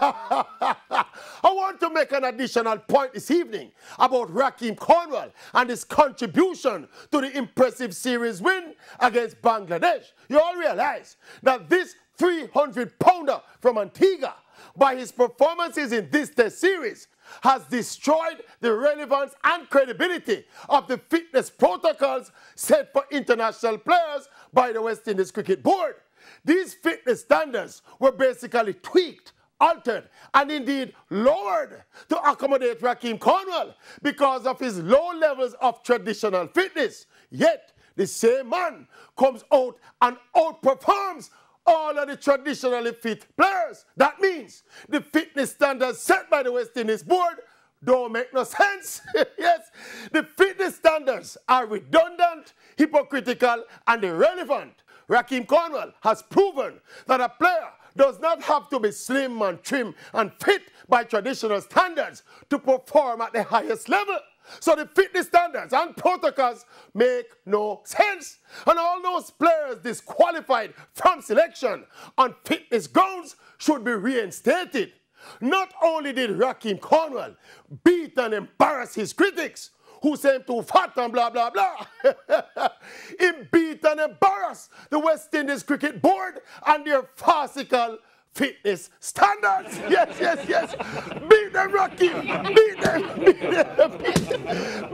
I want to make an additional point this evening about Raheem Cornwall and his contribution to the impressive series win against Bangladesh. You all realize that this 300-pounder from Antigua, by his performances in this test series, has destroyed the relevance and credibility of the fitness protocols set for international players by the West Indies Cricket Board. These fitness standards were basically tweaked, altered, and indeed lowered to accommodate Raheem Cornwall because of his low levels of traditional fitness. Yet, the same man comes out and outperforms all of the traditionally fit players. That means the fitness standards set by the West Indies Board don't make no sense. Yes, the fitness standards are redundant, hypocritical, and irrelevant. Raheem Cornwall has proven that a player does not have to be slim and trim and fit by traditional standards to perform at the highest level. So the fitness standards and protocols make no sense. And all those players disqualified from selection on fitness grounds should be reinstated. Not only did Raheem Cornwall beat and embarrass his critics, who say him too fat and blah, blah, blah. He beat and embarrassed the West Indies Cricket Board and their farcical fitness standards. Yes, yes, yes. Beat them, Raheem. Beat them. Beat them.